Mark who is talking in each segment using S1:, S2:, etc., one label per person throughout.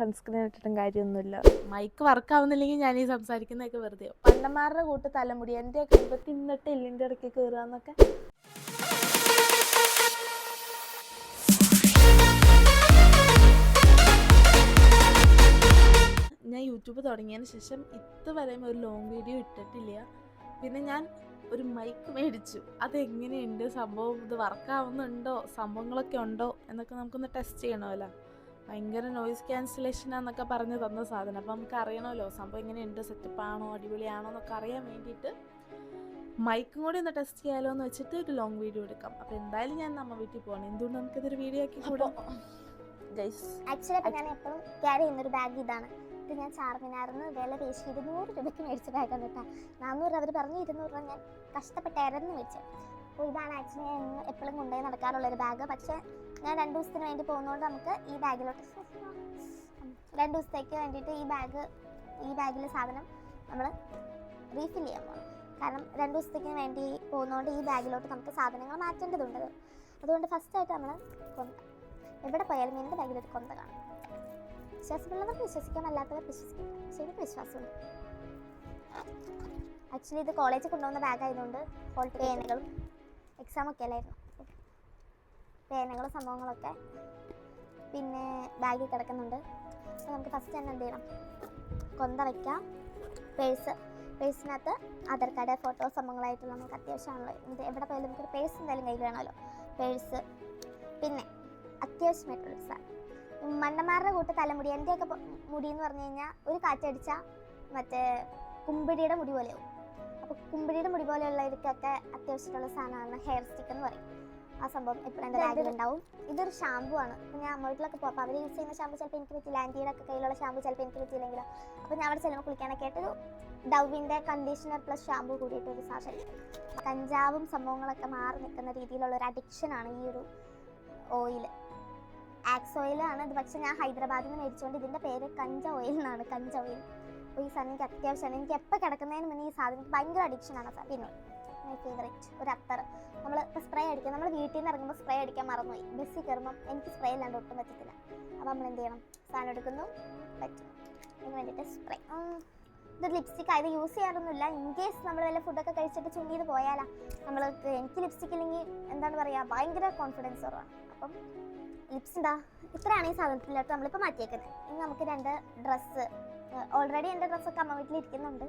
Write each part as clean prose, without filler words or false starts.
S1: Sunscreen ഇട്ടിട്ടും കാര്യമൊന്നുമില്ല. Mic വർക്കാവുന്നില്ലെങ്കിൽ ഞാൻ ഈ സംസാരിക്കുന്നതൊക്കെ വെറുതെ. പണ്ടന്മാരുടെ കൂട്ട് തലമുടി എൻ്റെ ഒക്കെ തിന്നിട്ട് എല്ലിൻ്റെ ഇടയ്ക്ക് കയറുക എന്നൊക്കെ. ഞാൻ യൂട്യൂബ് തുടങ്ങിയതിന് ശേഷം ഇതുവരെ ഒരു ലോങ് വീഡിയോ ഇട്ടിട്ടില്ല. പിന്നെ ഞാൻ ഒരു മൈക്ക് മേടിച്ചു. അതെങ്ങനെയുണ്ട് സംഭവം, ഇത് വർക്കാവുന്നുണ്ടോ, സംഭവങ്ങളൊക്കെ ഉണ്ടോ എന്നൊക്കെ നമുക്കൊന്ന് ടെസ്റ്റ് ചെയ്യണമല്ലോ. ഭയങ്കര നോയിസ് ക്യാൻസലേഷനാന്നൊക്കെ പറഞ്ഞ് തന്ന സാധനം. അപ്പോൾ നമുക്ക് അറിയണമല്ലോ സംഭവം എങ്ങനെയുണ്ട്, സെറ്റപ്പാണോ, അടിപൊളിയാണോ എന്നൊക്കെ അറിയാൻ വേണ്ടിയിട്ട് മൈക്കും കൂടി ഒന്ന് ടെസ്റ്റ് ചെയ്യാലോ എന്ന് വെച്ചിട്ട് ഒരു ലോങ് വീഡിയോ എടുക്കാം. അപ്പോൾ എന്തായാലും ഞാൻ നമ്മ വീട്ടിൽ പോകണം. എന്തുകൊണ്ട് നമുക്കിതൊരു വീഡിയോ ആക്കി കൂടാം.
S2: ആക്ച്വലി ഞാൻ എപ്പോഴും ക്യാരി ചെയ്യുന്നൊരു ബാഗ് ഇതാണ്. ഇത് ഞാൻ ചാർമിനാറിന്ന് വില പേശി 200 രൂപയ്ക്ക് മേടിച്ച ബാഗാണ് കേട്ടോ. 400 അവർ പറഞ്ഞു, 200 രൂപ ഞാൻ കഷ്ടപ്പെട്ടായിരുന്നു മേടിച്ചത്. അപ്പോൾ ഇതാണ് ആക്ച്വലി ഞാൻ എപ്പോഴും കൊണ്ടുപോയി നടക്കാറുള്ളൊരു ബാഗ്. പക്ഷേ ഞാൻ 2 ദിവസത്തിന് വേണ്ടി പോകുന്നതുകൊണ്ട് നമുക്ക് ഈ ബാഗിലോട്ട് 2 ദിവസത്തേക്ക് വേണ്ടിയിട്ട് ഈ ബാഗിലെ സാധനം നമ്മൾ റീഫിൽ ചെയ്യാൻ പോകണം. കാരണം 2 ദിവസത്തേക്ക് വേണ്ടി പോകുന്നതുകൊണ്ട് ഈ ബാഗിലോട്ട് നമുക്ക് സാധനങ്ങൾ മാറ്റേണ്ടതുണ്ട്. അതുകൊണ്ട് ഫസ്റ്റായിട്ട് നമ്മൾ കൊന്ത, എവിടെ പോയാലും എൻ്റെ ബാഗിലൊരു കൊന്ത കാണും. വിശ്വാസമുള്ളവർക്ക് വിശ്വസിക്കാം, അല്ലാത്തവർ വിശ്വസിക്കാം. ശരിക്കും വിശ്വാസമുണ്ട്. ആക്ച്വലി ഇത് കോളേജിൽ കൊണ്ടുപോകുന്ന ബാഗായതുകൊണ്ട് പേനകളും എക്സാമൊക്കെ അല്ലായിരുന്നു, പേനകളും സംഭവങ്ങളൊക്കെ പിന്നെ ബാഗിൽ കിടക്കുന്നുണ്ട്. അപ്പോൾ നമുക്ക് ഫസ്റ്റ് തന്നെ എന്ത് ചെയ്യണം, കൊന്ത വയ്ക്കാം. പേഴ്സിനകത്ത് ആധാർ കാർഡ്, ഫോട്ടോ സംഭവങ്ങളായിട്ട് നമുക്ക് അത്യാവശ്യമാണല്ലോ. ഇത് എവിടെ പോയാലും നമുക്കൊരു പേഴ്സ് എന്തായാലും കയ്യിൽ വേണമല്ലോ. പേഴ്സ്, പിന്നെ അത്യാവശ്യമായിട്ടുള്ളൊരു സാധനം മണ്ടന്മാരുടെ കൂട്ട് തലമുടി. എൻ്റെയൊക്കെ മുടി എന്ന് പറഞ്ഞു കഴിഞ്ഞാൽ ഒരു കാറ്റടിച്ചാൽ മറ്റേ കുമ്പിടിയുടെ മുടി പോലെയാവും. അപ്പോൾ കുമ്പിടിയുടെ മുടി പോലെയുള്ളവർക്കൊക്കെ അത്യാവശ്യമുള്ള സാധനമാണ് ഹെയർ സ്റ്റിക്ക് എന്ന് പറയും. ആ സംഭവം എപ്പോഴും എൻ്റെ ബാഗിലുണ്ടാവും. ഇതൊരു ഷാമ്പു ആണ്. അപ്പോൾ ഞാൻ അമ്മ വീട്ടിലൊക്കെ പോകും. അപ്പോൾ അവർ യൂസ് ചെയ്യുന്ന ഷാമ്പു ചിലപ്പോൾ എനിക്ക് പറ്റില്ല, ആൻറ്റിയുടെ ഒക്കെ കയ്യിലുള്ള ഷാമ്പു ചിലപ്പോൾ എനിക്ക് പറ്റിയില്ലെങ്കിലോ. അപ്പോൾ ഞാൻ അവിടെ ചിലപ്പോൾ കുളിക്കാനൊക്കെ ആയിട്ടൊരു ഡവിൻ്റെ കണ്ടീഷണർ പ്ലസ് ഷാമ്പു കൂടിയിട്ടൊരു സാധനം. കഞ്ചാവും സംഭവങ്ങളൊക്കെ മാറി നിൽക്കുന്ന രീതിയിലുള്ളൊരു അഡിക്ഷനാണ് ഈ ഒരു ഓയിൽ. ആക്സ് ഓയിലാണ് ഇത്. പക്ഷേ ഞാൻ ഹൈദരാബാദിൽ നിന്ന് മേടിച്ചുകൊണ്ട് ഇതിൻ്റെ പേര് കഞ്ച ഓയിൽ എന്നാണ്. കഞ്ച ഓയിൽ. അപ്പോൾ ഈ സാധനം എനിക്ക് അത്യാവശ്യമാണ്. എനിക്ക് എപ്പോൾ കിടക്കുന്നതിന് മുന്നേ ഈ സാധനം ഭയങ്കര അഡിക്ഷനാണ്. പിന്നെ മൈ ഫേവറേറ്റ് ഒരു അത്തർ. നമ്മൾ ഇപ്പോൾ സ്പ്രേ അടിക്കാം. നമ്മൾ വീട്ടിൽ നിന്ന് ഇറങ്ങുമ്പോൾ സ്പ്രേ അടിക്കാൻ മറന്നുപോയി. ബസ്സിൽ കയറുമ്പം എനിക്ക് സ്പ്രേ ഇല്ലാണ്ട് ഒട്ടും പറ്റത്തില്ല. അപ്പോൾ നമ്മൾ എന്ത് ചെയ്യണം, സാധനം എടുക്കുന്നു, പറ്റും അതിന് വേണ്ടിയിട്ട് സ്പ്രേ. ഇതൊരു ലിപ്സ്റ്റിക്ക്. ഇത് യൂസ് ചെയ്യാറൊന്നുമില്ല. ഇൻ കേസ് നമ്മൾ വല്ല ഫുഡൊക്കെ കഴിച്ചിട്ട് ചുണ്ടിന്ന് പോയാലാ എനിക്ക് ലിപ്സ്റ്റിക്ക് ഇല്ലെങ്കിൽ എന്താണ് പറയുക, ഭയങ്കര കോൺഫിഡൻസ് കുറവാണ്. അപ്പം ലിപ്സ് എന്താ ഇത്രയാണ് ഈ സാധനത്തിലോട്ട് നമ്മളിപ്പോൾ മാറ്റിയേക്കുന്നത്. ഇനി നമുക്ക് 2 ഡ്രസ്സ്, ഓൾറെഡി എൻ്റെ ഡ്രസ്സൊക്കെ അമ്മ വീട്ടിൽ ഇരിക്കുന്നുണ്ട്.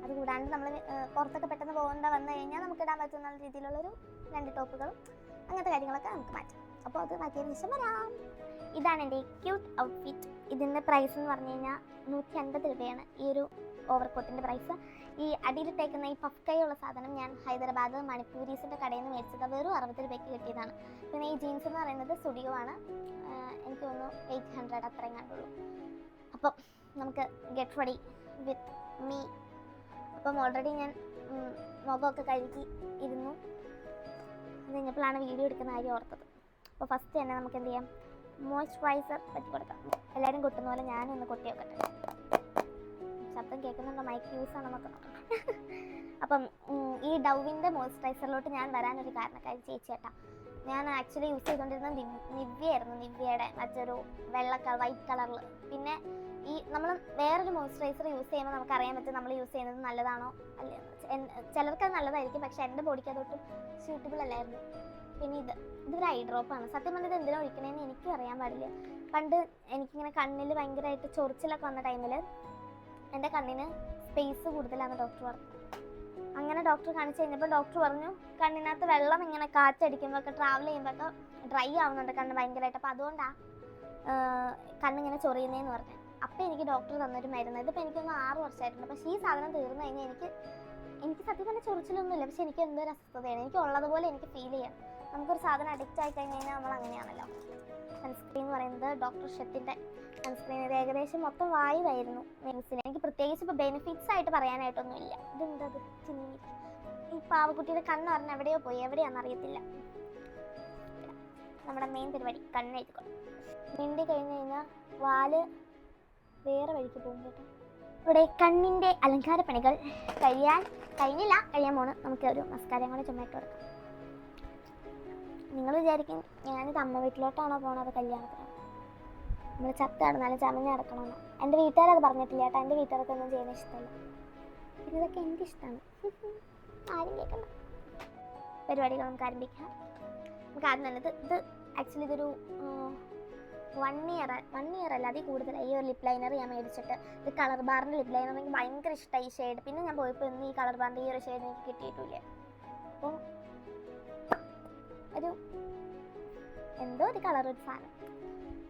S2: അതുകൂടാണ്ട് നമ്മൾ പുറത്തൊക്കെ പെട്ടെന്ന് പോകേണ്ട വന്നു കഴിഞ്ഞാൽ നമുക്ക് ഇടാൻ പറ്റുന്ന രീതിയിലുള്ളൊരു 2 ടോപ്പുകളും അങ്ങനത്തെ കാര്യങ്ങളൊക്കെ നമുക്ക് മാറ്റാം. അപ്പോൾ അത് മാറ്റിയതിന് ശേഷം വരാം. ഇതാണ് എൻ്റെ ക്യൂട്ട് ഔട്ട്ഫിറ്റ്. ഇതിൻ്റെ പ്രൈസ് എന്ന് പറഞ്ഞു കഴിഞ്ഞാൽ 150 രൂപയാണ് ഈ ഒരു ഓവർകോട്ടിൻ്റെ പ്രൈസ്. ഈ അടിയിലിട്ടേക്കുന്ന ഈ പഫ് കൈയുള്ള സാധനം ഞാൻ ഹൈദരാബാദ് മണിപ്പൂരീസിൻ്റെ കടയിൽ നിന്ന് മേടിച്ചത് വെറും 60 രൂപയ്ക്ക് കിട്ടിയതാണ്. പിന്നെ ഈ ജീൻസ് എന്ന് പറയുന്നത് സ്റ്റുഡിയോ ആണ്. എനിക്ക് തോന്നുന്നു 800 അത്രയും കണ്ടുള്ളൂ. അപ്പം നമുക്ക് ഗെറ്റ് റെഡി വിത്ത് മീ. അപ്പം ഓൾറെഡി ഞാൻ മുഖമൊക്കെ കഴുകി ഇരുന്നു. അത് കഴിഞ്ഞപ്പോഴാണ് വീഡിയോ എടുക്കുന്ന കാര്യം ഓർത്തത്. അപ്പോൾ ഫസ്റ്റ് തന്നെ നമുക്ക് എന്ത് ചെയ്യാം, മോയ്സ്ചറൈസർ പറ്റി കൊടുക്കാം. എല്ലാവരും കൊട്ടുന്ന പോലെ ഞാനും ഒന്ന് കൊട്ടി വെക്കട്ടെ. ശബ്ദം കേൾക്കുന്നുണ്ടോ, മൈക്ക് യൂസ് ആണെന്നൊക്കെ നോക്കണം. അപ്പം ഈ ഡവിൻ്റെ മോയ്സ്ചറൈസറിലോട്ട് ഞാൻ വരാനൊരു കാരണക്കാരി ചേച്ചിയേട്ടാ. ഞാൻ ആക്ച്വലി യൂസ് ചെയ്തുകൊണ്ടിരുന്നത് നിവ്യയായിരുന്നു. നിവ്യയുടെ മറ്റൊരു വൈറ്റ് കളറിൽ. പിന്നെ ഈ നമ്മൾ വേറൊരു മോയ്സ്ചറൈസർ യൂസ് ചെയ്യുമ്പോൾ നമുക്ക് അറിയാൻ പറ്റും നമ്മൾ യൂസ് ചെയ്യുന്നത് നല്ലതാണോ അല്ലേ. ചിലർക്ക് നല്ലതായിരിക്കും, പക്ഷെ എൻ്റെ ബോഡിക്ക് അതൊട്ടും സ്യൂട്ടബിൾ അല്ലായിരുന്നു. പിന്നെ ഇതൊരു ഐ ഡ്രോപ്പാണ്. സത്യം പറഞ്ഞത് എന്തിനാണ് ഒഴിക്കണേന്ന് എനിക്കും അറിയാൻ പാടില്ല. പണ്ട് എനിക്കിങ്ങനെ കണ്ണിൽ ഭയങ്കരമായിട്ട് ചൊറിച്ചിലൊക്കെ വന്ന ടൈമിൽ എൻ്റെ കണ്ണിന് സ്പേസ് കൂടുതലാണെന്ന് ഡോക്ടർ പറഞ്ഞു. അങ്ങനെ ഡോക്ടർ കാണിച്ചു കഴിഞ്ഞപ്പോൾ ഡോക്ടർ പറഞ്ഞു കണ്ണിനകത്ത് വെള്ളം ഇങ്ങനെ കാറ്റടിക്കുമ്പോഴൊക്കെ ട്രാവൽ ചെയ്യുമ്പോഴൊക്കെ ഡ്രൈ ആവുന്നുണ്ട് കണ്ണ് ഭയങ്കരമായിട്ട്. അപ്പോൾ അതുകൊണ്ടാണ് കണ്ണിങ്ങനെ ചൊറിയുന്നതെന്ന് പറഞ്ഞു. അപ്പോൾ എനിക്ക് ഡോക്ടർ തന്നൊരു മരുന്ന്. ഇതിപ്പോൾ എനിക്കൊന്ന് 6 വർഷമായിട്ടുണ്ട്. പക്ഷേ ഈ സാധനം തീർന്നു കഴിഞ്ഞാൽ എനിക്ക് സത്യം പറഞ്ഞാൽ ചൊറിച്ചിലൊന്നുമില്ല. പക്ഷെ എനിക്ക് എന്തൊരു അസ്വസ്ഥതയാണ്. എനിക്ക് ഉള്ളതുപോലെ എനിക്ക് ഫീൽ ചെയ്യാം. നമുക്കൊരു സാധനം അഡിക്റ്റ് ആയി കഴിഞ്ഞ് കഴിഞ്ഞാൽ നമ്മൾ അങ്ങനെയാണല്ലോ. സൺസ്ക്രീൻ എന്ന് പറയുന്നത് ഡോക്ടർ ഷെത്തിൻ്റെ സൺസ്ക്രീൻ. ഇത് ഏകദേശം മൊത്തം വായുവായിരുന്നു ന്യൂസിന്. എനിക്ക് പ്രത്യേകിച്ച് ഇപ്പോൾ ബെനിഫിറ്റ്സ് ആയിട്ട് പറയാനായിട്ടൊന്നും ഇല്ല. ഇതെന്തത് ചിന്നി ഈ പാവക്കുട്ടിയുടെ കണ്ണ് പറഞ്ഞാൽ എവിടെയോ പോയി, എവിടെയാണെന്ന് അറിയത്തില്ല. നമ്മുടെ മെയിൻ പരിപാടി കണ്ണെഴുതിക്കണം. മിണ്ടി കഴിഞ്ഞ് കഴിഞ്ഞാൽ വാല് വേറെ വഴിക്ക് പോകും കേട്ടോ. ഇവിടെ കണ്ണിൻ്റെ അലങ്കാര പണികൾ കഴിയാൻ പോണ്. നമുക്ക് ഒരു മസ്കാരയും കൂടെ ചുമ്മായിട്ട് കൊടുക്കാം. നിങ്ങൾ വിചാരിക്കും ഞാനിത് അമ്മ വീട്ടിലോട്ടാണോ പോണത് കല്യാണത്തിനാണ്. നമ്മൾ ചത്ത് കിടന്നാലും ചമഞ്ഞ് കിടക്കണമെന്ന്. എൻ്റെ വീട്ടുകാരത് പറഞ്ഞിട്ടില്ല കേട്ടോ, എൻ്റെ വീട്ടുകാർക്ക് ഒന്നും ചെയ്യുന്ന ഇഷ്ടമല്ല. പിന്നെ ഇതൊക്കെ എനിക്ക് ഇഷ്ടമാണ്. ആരും കേൾക്കണ്ട. പരിപാടികൾ നമുക്ക് ആരംഭിക്കാം. നമുക്ക് ആദ്യം തന്നെ ഇത് ആക്ച്വലി ഇതൊരു 1 ഇയർ അല്ല അതിൽ കൂടുതലായി. ഈ ഒരു ലിപ് ലൈനർ ഞാൻ മേടിച്ചിട്ട്, ഇത് കളർ ബാറിൻ്റെ ലിപ് ലൈനർ എനിക്ക് ഭയങ്കര ഇഷ്ടമായി ഈ ഷെയ്ഡ്. പിന്നെ ഞാൻ പോയപ്പോൾ ഇന്ന് ഈ കളർ ബാറിൻ്റെ ഈ ഒരു ഷെയ്ഡ് എനിക്ക് കിട്ടിയിട്ടില്ല. അപ്പോൾ ഒരു എന്തോ ഒരു കളർ ഒരു സാധനം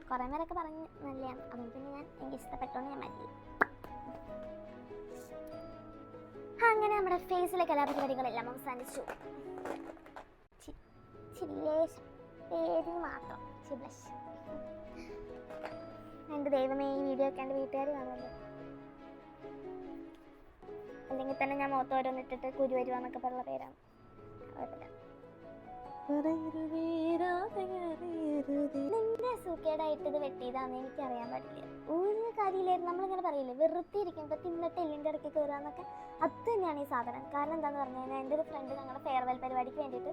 S2: കുറേ പേരൊക്കെ പറഞ്ഞ് നല്ലതാണ്. അതുകൊണ്ട് പിന്നെ എനിക്ക് ഇഷ്ടപ്പെട്ടോണ്ട് ഞാൻ മതി. അങ്ങനെ നമ്മുടെ ഫേസിലെ കലാപരിപാടികളെല്ലാം അവസാനിച്ചു. പേര് മാത്രം ബ്ലഷ്. എൻ്റെ ദൈവമേ, ഈ വീഡിയോ ഒക്കെ എൻ്റെ വീട്ടുകാർ കാണുമല്ലോ. അല്ലെങ്കിൽ തന്നെ ഞാൻ മുഖത്ത് ഓരോന്നിട്ടിട്ട് കുരു വരുവാന്നൊക്കെ പറഞ്ഞ പേരാണ്. നിന്റെ സൂക്കേടായിട്ട് ഇത് വെട്ടിയതാന്ന് എനിക്കറിയാൻ പാടില്ല. ഒരു കാര്യമില്ലായിരുന്നു. നമ്മളിങ്ങനെ പറയില്ലേ, വെറുതെ ഇരിക്കുമ്പോൾ തിന്നിട്ട് എല്ലിൻ്റെ ഇടയ്ക്ക് കയറാന്നൊക്കെ. അത് തന്നെയാണ് ഈ സാധനം. കാരണം എന്താണെന്ന് പറഞ്ഞു കഴിഞ്ഞാൽ, എൻ്റെ ഒരു ഫ്രണ്ട് ഞങ്ങളുടെ ഫെയർവെൽ പരിപാടിക്ക് വേണ്ടിയിട്ട്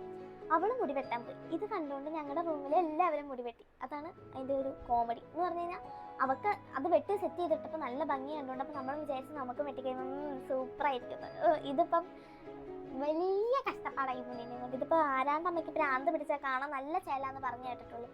S2: അവൾ മുടി വെട്ടാൻ പോയി. ഇത് കണ്ടുകൊണ്ട് ഞങ്ങളുടെ റൂമിൽ എല്ലാവരും മുടി വെട്ടി. അതാണ് അതിൻ്റെ ഒരു കോമഡി എന്ന് പറഞ്ഞു കഴിഞ്ഞാൽ. അവൾക്ക് അത് വെട്ടി സെറ്റ് ചെയ്തിട്ടപ്പോൾ നല്ല ഭംഗി കണ്ടുകൊണ്ട് അപ്പോൾ നമ്മൾ വിചാരിച്ച് നമുക്ക് വെട്ടിക്കഴിയുമ്പോൾ സൂപ്പറായിരിക്കും. ഇതിപ്പം വലിയ കഷ്ടപ്പാടായി മുന്നിൽ. ഇതിപ്പോൾ ആരാണ്ടമ്മയ്ക്ക് ഭ്രാന്ത് പിടിച്ചാൽ കാണാൻ നല്ല ചേലാന്ന് പറഞ്ഞു കേട്ടിട്ടുള്ളൂ.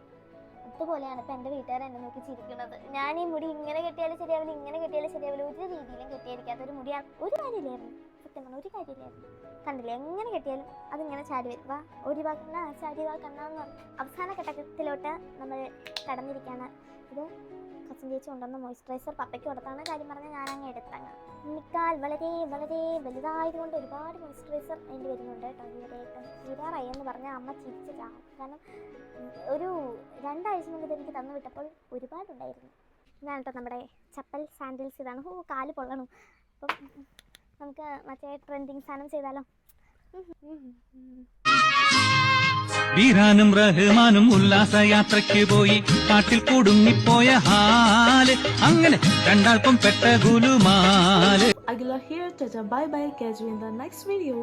S2: അതുപോലെയാണ് ഇപ്പം എൻ്റെ വീട്ടുകാർ എന്നെ നോക്കി ചിരിക്കുന്നത്. ഞാൻ ഈ മുടി ഇങ്ങനെ കെട്ടിയാലും ശരിയാവില്ല, ഇങ്ങനെ കെട്ടിയാലും ശരിയാവില്ല, ഒരു രീതിയിലും കെട്ടിയിരിക്കാത്ത ഒരു മുടിയാണ്. ഒരു കാര്യമില്ലായിരുന്നു, സത്യം പറഞ്ഞാൽ ഒരു കാര്യമില്ലായിരുന്നു. കണ്ടില്ലേ, എങ്ങനെ കെട്ടിയാലും അതിങ്ങനെ ചാടി വരും. വാ ഓടി വാ കണ്ണ, ചാടി വാ കണ്ണാന്ന് പറഞ്ഞു. അവസാന ഘട്ടത്തിലോട്ട് നമ്മൾ കടന്നിരിക്കുകയാണ്. ഇത് കസിൻ ചേച്ചി കൊണ്ടുവന്ന മോയ്സ്ചറൈസർ പപ്പയ്ക്ക് കൊടുത്താണ്. കാര്യം പറഞ്ഞാൽ ഞാനങ്ങ് എടുത്തങ്ങ്. മിക്കാൽ വളരെ വളരെ വലുതായതുകൊണ്ട് ഒരുപാട് മോയ്സ്ചറൈസർ അതിൻ്റെ വരുന്നുണ്ട് കേട്ടോ. ഇവരായിട്ട് തീരാറായി എന്ന് പറഞ്ഞാൽ അമ്മ ചിരിച്ച് ചാകും. കാരണം ഒരു 2 ആഴ്ച മുമ്പ് ഇതെനിക്ക് തന്നു വിട്ടപ്പോൾ ഒരുപാടുണ്ടായിരുന്നു. ഇതാണ് കേട്ടോ നമ്മുടെ ചപ്പൽ സാൻഡിൽസ്. ഇതാണ്. കാല് പൊള്ളണം. അപ്പം നമുക്ക് മറ്റേ ട്രെൻഡിങ് സാധനം ചെയ്താലോ?
S3: വീരാനും റഹ്മാനും ഉല്ലാസയാത്രയ്ക്ക് പോയി കാട്ടിൽ കുടുങ്ങിപ്പോയ ഹാല്. അങ്ങനെ രണ്ടാൾക്കും പെട്ട ഗുലുമാല്.
S1: Aguila here. Tata bye bye. Catch you in the next video.